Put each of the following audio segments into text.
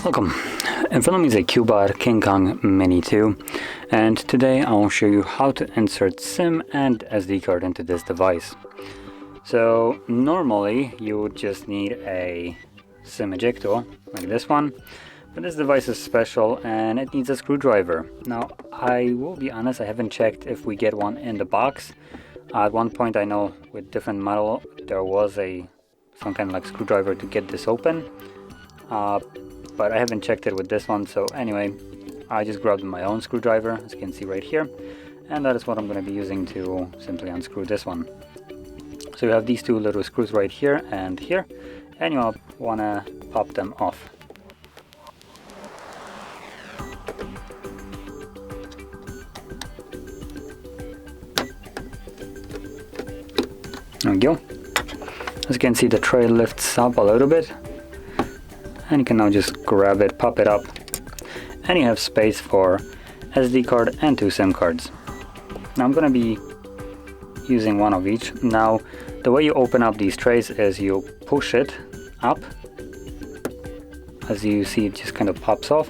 Welcome. In front of me is a CUBOT King Kong Mini 2, and today I will show you how to insert SIM and SD card into this device. So normally you would just need a SIM ejector like this one, but this device is special and it needs a screwdriver. Now I will be honest, I haven't checked if we get one in the box. At one point I know with different model there was some kind of like screwdriver to get this open. But I haven't checked it with this one, so anyway, I just grabbed my own screwdriver, as you can see right here, and that is what I'm going to be using to simply unscrew this one. So you have these two little screws right here, and you want to pop them off. There we go. As you can see, the tray lifts up a little bit. And you can now just grab it, pop it up, and you have space for SD card and 2 SIM cards. Now I'm going to be using one of each. Now the way you open up these trays is you push it up. As you see, it just kind of pops off,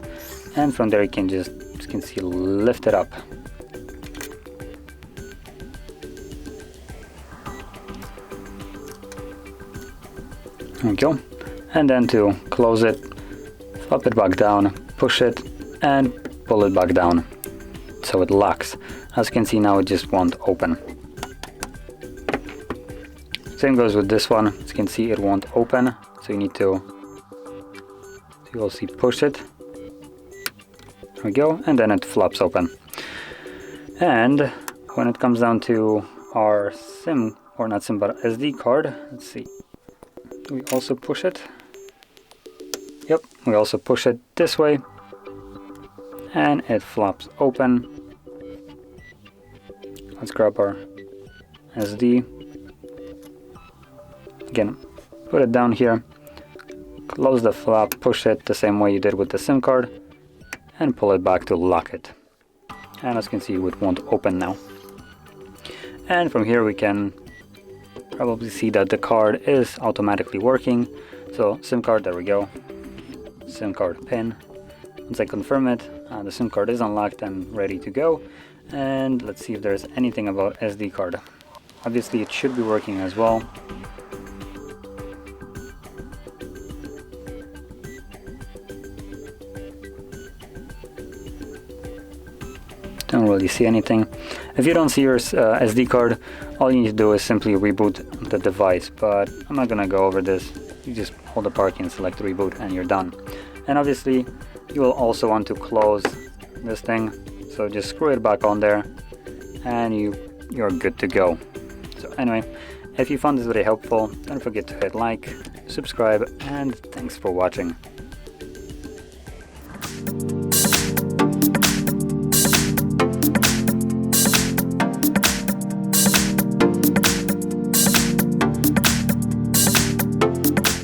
and from there you can see lift it up. There we go. And then to close it, flop it back down, push it, and pull it back down so it locks. As you can see now, it just won't open. Same goes with this one. As you can see, it won't open, so you need to push it. There we go, and then it flops open. And when it comes down to our SIM, or not SIM, but SD card, let's see, do we also push it? Yep, we also push it this way and it flops open. Let's grab our SD. Again, put it down here, close the flap, push it the same way you did with the SIM card, and pull it back to lock it. And as you can see, it won't open now. And from here we can probably see that the card is automatically working. So SIM card, there we go. SIM card pin. Once I confirm it, the SIM card is unlocked and ready to go. And let's see if there's anything about SD card. Obviously it should be working as well. Don't really see anything. If you don't see your SD card, all you need to do is simply reboot the device, but I'm not gonna go over this. You just hold the power key and select reboot and you're done. And obviously you will also want to close this thing, so just screw it back on there and you're good to go. So anyway, if you found this video helpful, don't forget to hit like, subscribe, and thanks for watching.